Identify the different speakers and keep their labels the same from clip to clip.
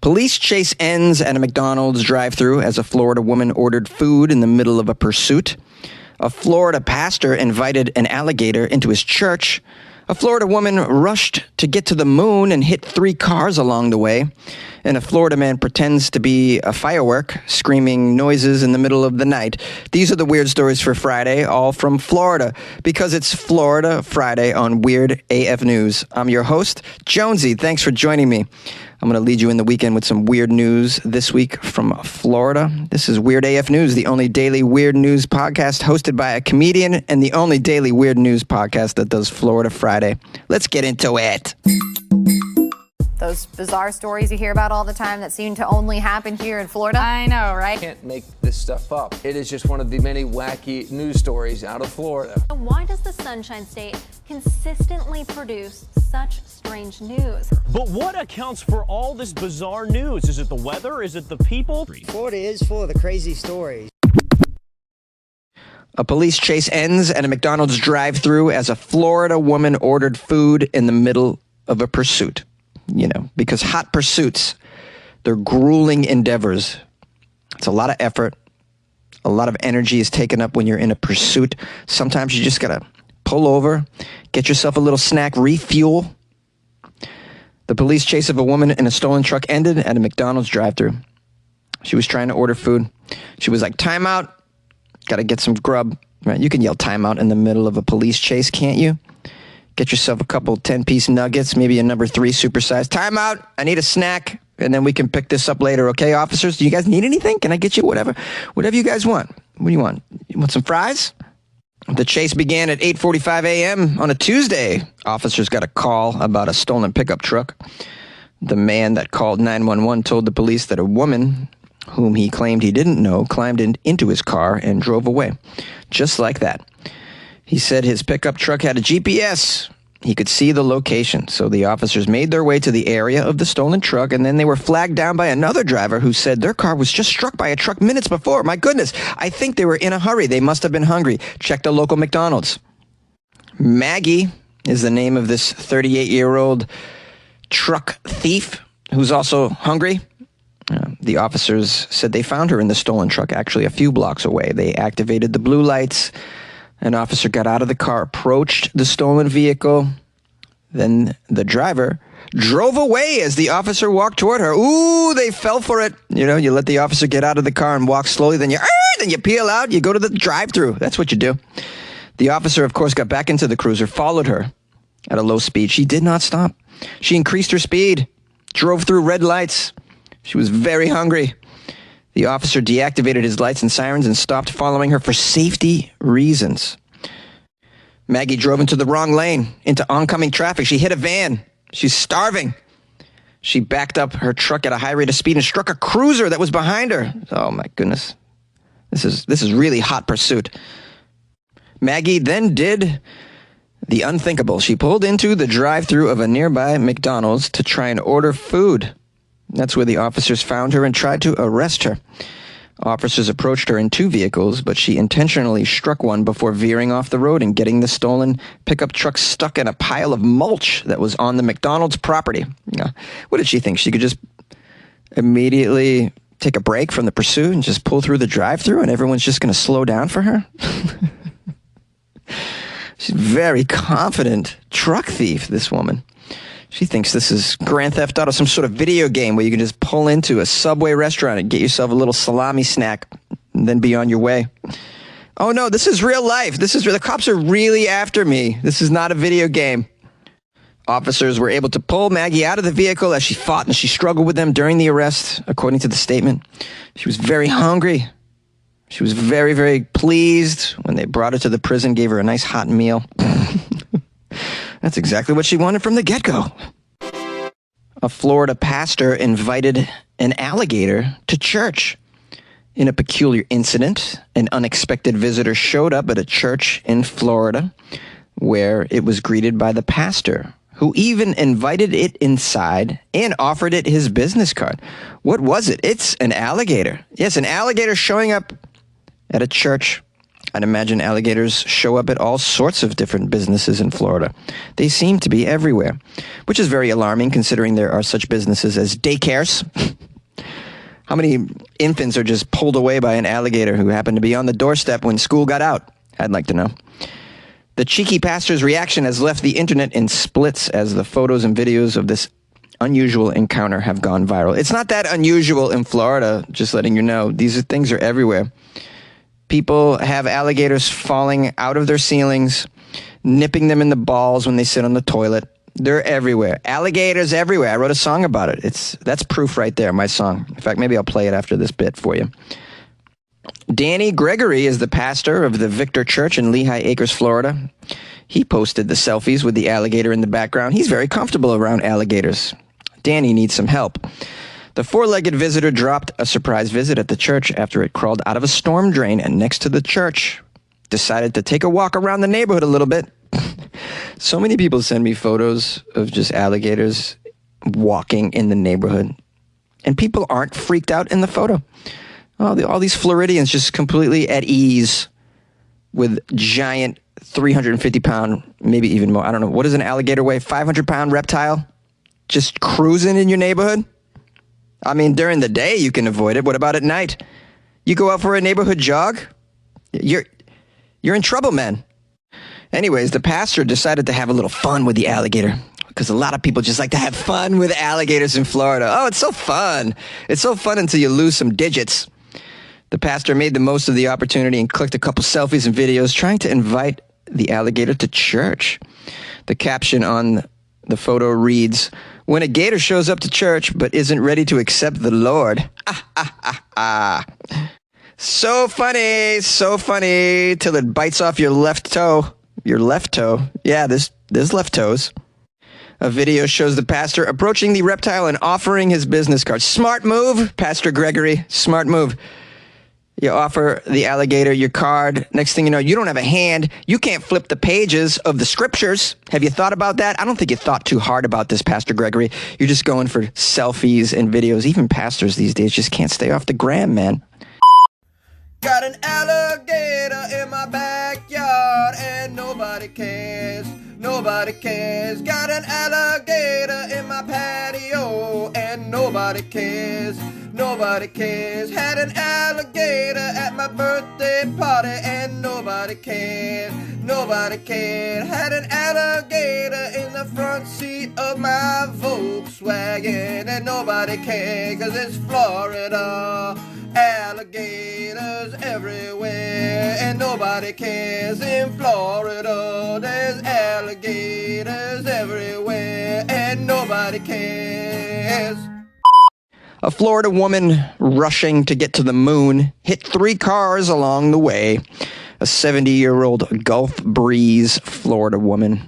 Speaker 1: Police chase ends at a McDonald's drive-thru as a Florida woman ordered food in the middle of a pursuit. A Florida pastor invited an alligator into his church. A Florida woman rushed to get to the moon and hit 3 cars along the way. And a Florida man pretends to be a firework, screaming noises in the middle of the night. These are the weird stories for Friday, all from Florida, because it's Florida Friday on Weird AF News. I'm your host, Jonesy. Thanks for joining me. I'm going to lead you in the weekend with some weird news this week from Florida. This is Weird AF News, the only daily weird news podcast hosted by a comedian and the only daily weird news podcast that does Florida Friday. Let's get into it.
Speaker 2: Those bizarre stories you hear about all the time that seem to only happen here in Florida. I know, right?
Speaker 3: Can't make this stuff up. It is just one of the many wacky news stories out of Florida.
Speaker 4: Why does the Sunshine State consistently produce such strange news?
Speaker 5: But what accounts for all this bizarre news? Is it the weather? Is it the people?
Speaker 6: Florida is full of the crazy stories.
Speaker 1: A police chase ends at a McDonald's drive-thru as a Florida woman ordered food in the middle of a pursuit. You know, because hot pursuits, they're grueling endeavors. It's a lot of effort. A lot of energy is taken up when you're in a pursuit. Sometimes you just got to pull over, get yourself a little snack, refuel. The police chase of a woman in a stolen truck ended at a McDonald's drive-thru. She was trying to order food. She was like, time out. Got to get some grub. Right? You can yell time out in the middle of a police chase, can't you? Get yourself a couple 10-piece nuggets, maybe a number 3 supersize. Time out. I need a snack, and then we can pick this up later. Okay, officers? Do you guys need anything? Can I get you whatever you guys want? What do you want? You want some fries? The chase began at 8:45 a.m. on a Tuesday. Officers got a call about a stolen pickup truck. The man that called 911 told the police that a woman, whom he claimed he didn't know, climbed into his car and drove away. Just like that. He said his pickup truck had a GPS. He could see the location. So the officers made their way to the area of the stolen truck, and then they were flagged down by another driver who said their car was just struck by a truck minutes before. My goodness, I think they were in a hurry. They must have been hungry. Check the local McDonald's. Maggie is the name of this 38-year-old truck thief who's also hungry. The officers said they found her in the stolen truck, actually a few blocks away. They activated the blue lights. An officer got out of the car, approached the stolen vehicle. Then the driver drove away as the officer walked toward her. Ooh, they fell for it. You know, you let the officer get out of the car and walk slowly, then you peel out, you go to the drive-thru. That's what you do. The officer, of course, got back into the cruiser, followed her at a low speed. She did not stop. She increased her speed, drove through red lights. She was very hungry. The officer deactivated his lights and sirens and stopped following her for safety reasons. Maggie drove into the wrong lane, into oncoming traffic. She hit a van. She's starving. She backed up her truck at a high rate of speed and struck a cruiser that was behind her. Oh, my goodness. This is really hot pursuit. Maggie then did the unthinkable. She pulled into the drive-thru of a nearby McDonald's to try and order food. That's where the officers found her and tried to arrest her. Officers approached her in 2 vehicles, but she intentionally struck one before veering off the road and getting the stolen pickup truck stuck in a pile of mulch that was on the McDonald's property. What did she think? She could just immediately take a break from the pursuit and just pull through the drive-thru and everyone's just going to slow down for her? She's a very confident truck thief, this woman. She thinks this is Grand Theft Auto, some sort of video game where you can just pull into a Subway restaurant and get yourself a little salami snack and then be on your way. Oh no, this is real life. The cops are really after me. This is not a video game. Officers were able to pull Maggie out of the vehicle as she fought and she struggled with them during the arrest, according to the statement. She was very hungry. She was very, very pleased when they brought her to the prison, gave her a nice hot meal. That's exactly what she wanted from the get-go. A Florida pastor invited an alligator to church. In a peculiar incident, an unexpected visitor showed up at a church in Florida where it was greeted by the pastor, who even invited it inside and offered it his business card. What was it? It's an alligator. Yes, an alligator showing up at a church. I'd imagine alligators show up at all sorts of different businesses in Florida. They seem to be everywhere, which is very alarming considering there are such businesses as daycares. How many infants are just pulled away by an alligator who happened to be on the doorstep when school got out? I'd like to know. The cheeky pastor's reaction has left the internet in splits as the photos and videos of this unusual encounter have gone viral. It's not that unusual in Florida, just letting you know. These things are everywhere. People have alligators falling out of their ceilings, nipping them in the balls when they sit on the toilet. They're everywhere. Alligators everywhere. I wrote a song about it. That's proof right there, my song. In fact, maybe I'll play it after this bit for you. Danny Gregory is the pastor of the Victor Church in Lehigh Acres, Florida. He posted the selfies with the alligator in the background. He's very comfortable around alligators. Danny needs some help. The four-legged visitor dropped a surprise visit at the church after it crawled out of a storm drain and next to the church. Decided to take a walk around the neighborhood a little bit. So many people send me photos of just alligators walking in the neighborhood. And people aren't freaked out in the photo. All these Floridians just completely at ease with giant 350-pound, maybe even more. I don't know. What does an alligator weigh? 500-pound reptile? Just cruising in your neighborhood? I mean, during the day you can avoid it. What about at night? You go out for a neighborhood jog? You're in trouble, man. Anyways, the pastor decided to have a little fun with the alligator because a lot of people just like to have fun with alligators in Florida. Oh, it's so fun. It's so fun until you lose some digits. The pastor made the most of the opportunity and clicked a couple selfies and videos trying to invite the alligator to church. The caption on the photo reads, "When a gator shows up to church but isn't ready to accept the Lord." So funny, till it bites off your left toe. Your left toe. Yeah, there's left toes. A video shows the pastor approaching the reptile and offering his business card. Smart move, Pastor Gregory. Smart move. You offer the alligator your card. Next thing you know, you don't have a hand. You can't flip the pages of the scriptures. Have you thought about that? I don't think you thought too hard about this, Pastor Gregory. You're just going for selfies and videos. Even pastors these days just can't stay off the gram, man.
Speaker 3: Got an alligator in my backyard and nobody cares. Nobody cares. Got an alligator in my patio and nobody cares. Nobody cares. Had an alligator at my birthday party and nobody cared. Nobody cared. Had an alligator in the front seat of my Volkswagen and nobody cared, 'cause it's Florida. Alligators everywhere and nobody cares. In Florida there's alligators everywhere and nobody cares.
Speaker 1: A Florida woman rushing to get to the moon hit 3 cars along the way. A 70-year-old Gulf Breeze, Florida woman.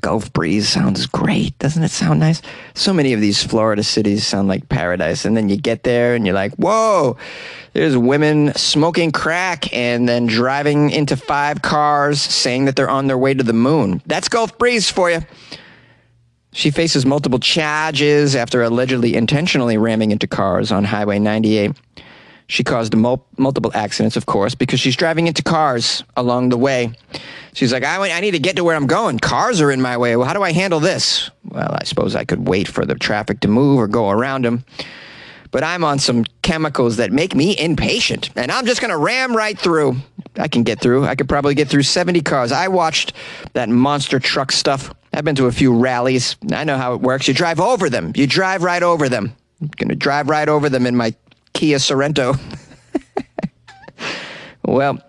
Speaker 1: Gulf Breeze sounds great. Doesn't it sound nice? So many of these Florida cities sound like paradise. And then you get there and you're like, whoa, there's women smoking crack and then driving into 5 cars saying that they're on their way to the moon. That's Gulf Breeze for you. She faces multiple charges after allegedly intentionally ramming into cars on Highway 98. She caused multiple accidents, of course, because she's driving into cars along the way. She's like, I need to get to where I'm going. Cars are in my way. Well, how do I handle this? Well, I suppose I could wait for the traffic to move or go around them. But I'm on some chemicals that make me impatient, and I'm just going to ram right through. I can get through. I could probably get through 70 cars. I watched that monster truck stuff. I've been to a few rallies. I know how it works. You drive over them. You drive right over them. I'm going to drive right over them in my Kia Sorento. Well,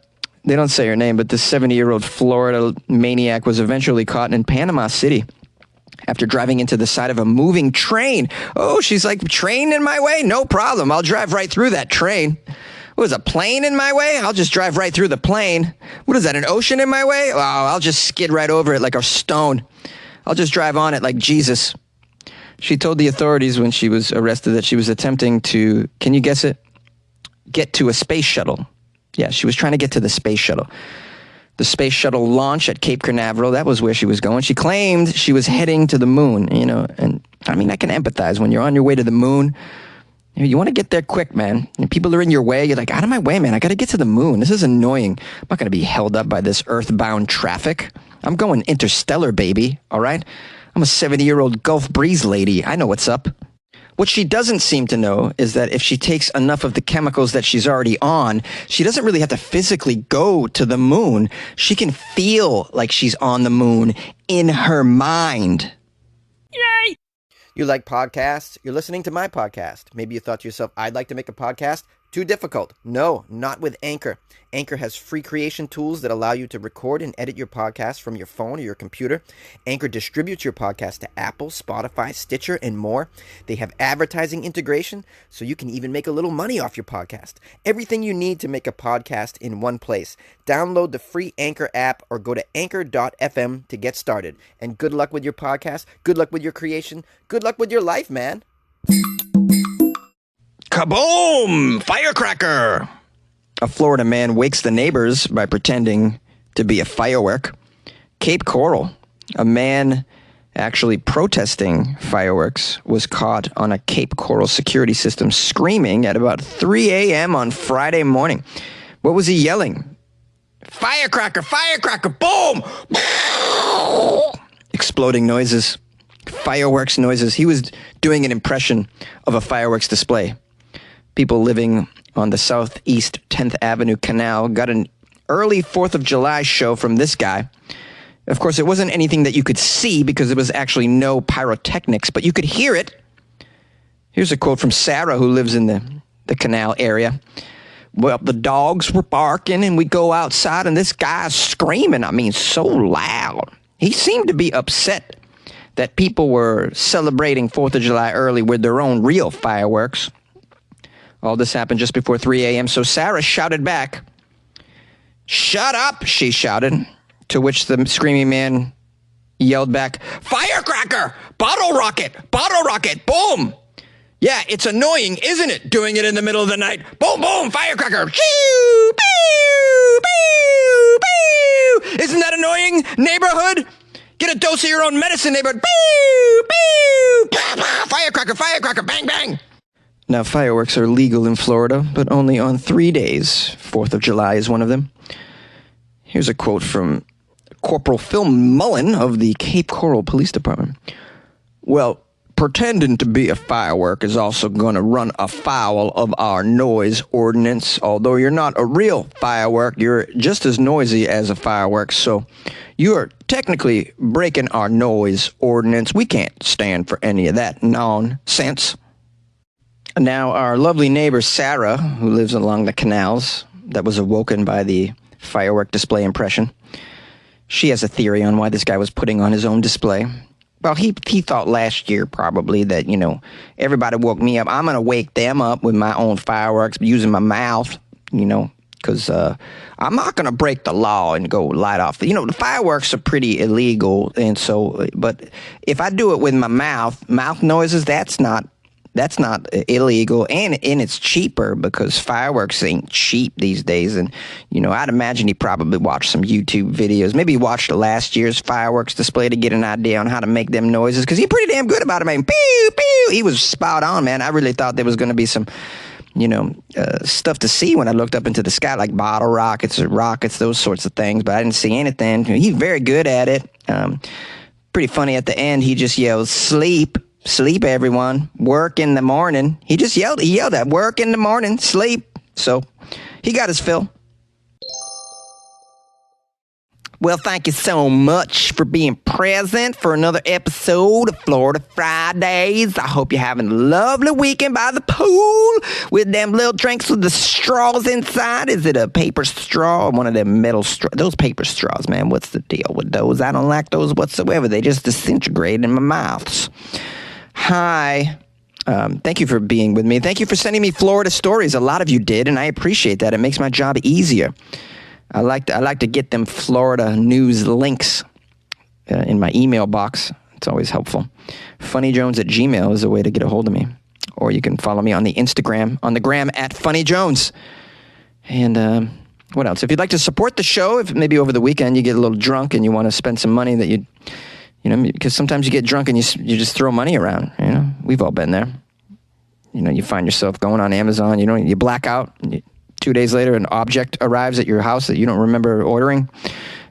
Speaker 1: they don't say her name, but this 70-year-old Florida maniac was eventually caught in Panama City after driving into the side of a moving train. Oh, she's like, train in my way? No problem. I'll drive right through that train. What is a plane in my way? I'll just drive right through the plane. What is that, an ocean in my way? Oh, I'll just skid right over it like a stone. I'll just drive on it like Jesus. She told the authorities when she was arrested that she was attempting to, can you guess it? Get to a space shuttle. Yeah, she was trying to get to the space shuttle. The space shuttle launch at Cape Canaveral, that was where she was going. She claimed she was heading to the moon, you know, and I mean, I can empathize when you're on your way to the moon. You want to get there quick, man. And people are in your way. You're like, out of my way, man. I got to get to the moon. This is annoying. I'm not going to be held up by this earthbound traffic. I'm going interstellar, baby. All right? I'm a 70-year-old Gulf Breeze lady. I know what's up. What she doesn't seem to know is that if she takes enough of the chemicals that she's already on, she doesn't really have to physically go to the moon. She can feel like she's on the moon in her mind.
Speaker 5: Yay!
Speaker 3: You like podcasts? You're listening to my podcast. Maybe you thought to yourself, I'd like to make a podcast. Too difficult. No, not with Anchor. Anchor has free creation tools that allow you to record and edit your podcast from your phone or your computer. Anchor distributes your podcast to Apple, Spotify, Stitcher, and more. They have advertising integration, so you can even make a little money off your podcast. Everything you need to make a podcast in one place. Download the free Anchor app or go to anchor.fm to get started. And good luck with your podcast. Good luck with your creation. Good luck with your life, man.
Speaker 1: Kaboom! Firecracker! A Florida man wakes the neighbors by pretending to be a firework. Cape Coral. A man actually protesting fireworks was caught on a Cape Coral security system screaming at about 3 a.m. on Friday morning. What was he yelling? Firecracker! Firecracker! Boom! Exploding noises. Fireworks noises. He was doing an impression of a fireworks display. People living on the southeast 10th Avenue Canal got an early 4th of July show from this guy. Of course, it wasn't anything that you could see because there was actually no pyrotechnics, but you could hear it. Here's a quote from Sarah, who lives in the canal area. Well, the dogs were barking, and we go outside, and this guy's screaming, I mean, so loud. He seemed to be upset that people were celebrating 4th of July early with their own real fireworks. All this happened just before 3 a.m., so Sarah shouted back. Shut up, she shouted, to which the screaming man yelled back, Firecracker! Bottle rocket, boom! Yeah, it's annoying, isn't it, doing it in the middle of the night? Boom, boom, firecracker! Pew, pew, pew, pew! Isn't that annoying, neighborhood? Get a dose of your own medicine, neighborhood! Pew, pew! Firecracker, bang, bang! Now, fireworks are legal in Florida, but only on 3 days. 4th of July is one of them. Here's a quote from Corporal Phil Mullen of the Cape Coral Police Department. Well, pretending to be a firework is also going to run afoul of our noise ordinance. Although you're not a real firework, you're just as noisy as a firework, so you're technically breaking our noise ordinance. We can't stand for any of that nonsense. Now, our lovely neighbor Sarah, who lives along the canals, that was awoken by the firework display impression, she has a theory on why this guy was putting on his own display. Well, he thought last year probably that, everybody woke me up. I'm going to wake them up with my own fireworks using my mouth, because I'm not going to break the law and go light off. The fireworks are pretty illegal, and so, but if I do it with my mouth noises, that's not illegal, and it's cheaper because fireworks ain't cheap these days. And, I'd imagine he probably watched some YouTube videos. Maybe he watched last year's fireworks display to get an idea on how to make them noises, because he's pretty damn good about it, man. Pew, pew. He was spot on, man. I really thought there was going to be some, stuff to see when I looked up into the sky, like bottle rockets or rockets, those sorts of things, but I didn't see anything. He's very good at it. Pretty funny at the end, he just yells, sleep. Sleep, everyone. Work in the morning. He yelled at work in the morning. Sleep. So he got his fill. Well, thank you so much for being present for another episode of Florida Fridays. I hope you're having a lovely weekend by the pool with them little drinks with the straws inside. Is it a paper straw or one of them metal straws? Those paper straws, man, what's the deal with those? I don't like those whatsoever. They just disintegrate in my mouth. Hi. Thank you for being with me. Thank you for sending me Florida stories. A lot of you did, and I appreciate that. It makes my job easier. I like to get them Florida news links in my email box. It's always helpful. funnyjones@gmail.com is a way to get a hold of me. Or you can follow me on the Instagram, on the gram at funnyjones. And what else? If you'd like to support the show, if maybe over the weekend you get a little drunk and you want to spend some money that because sometimes you get drunk and you just throw money around, We've all been there. You find yourself going on Amazon, you black out, and 2 days later an object arrives at your house that you don't remember ordering,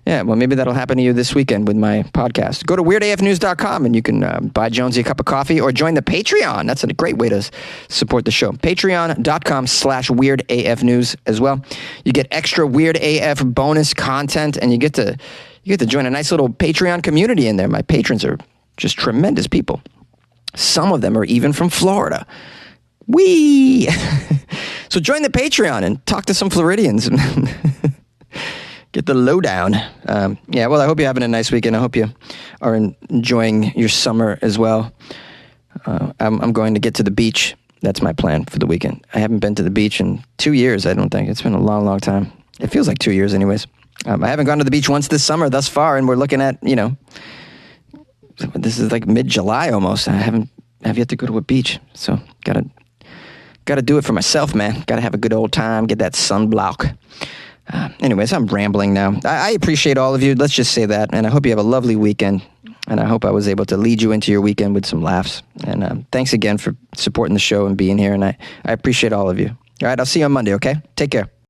Speaker 1: Yeah, well, maybe that'll happen to you this weekend with my podcast. Go to weirdafnews.com and you can buy Jonesy a cup of coffee or join the Patreon. That's a great way to support the show. Patreon.com/weirdafnews as well. You get extra Weird AF bonus content, and you get to join a nice little Patreon community in there. My patrons are just tremendous people. Some of them are even from Florida. Whee! So join the Patreon and talk to some Floridians. Get the lowdown. Yeah, well, I hope you're having a nice weekend. I hope you are enjoying your summer as well. I'm going to get to the beach. That's my plan for the weekend. I haven't been to the beach in 2 years, I don't think. It's been a long, long time. It feels like 2 years anyways. I haven't gone to the beach once this summer thus far, and we're looking at, this is like mid-July almost. I have yet to go to a beach, so gotta do it for myself, man. Gotta have a good old time, get that sunblock. Anyways, I'm rambling now. I appreciate all of you. Let's just say that. And I hope you have a lovely weekend. And I hope I was able to lead you into your weekend with some laughs. And thanks again for supporting the show and being here. And I appreciate all of you. All right, I'll see you on Monday, okay? Take care.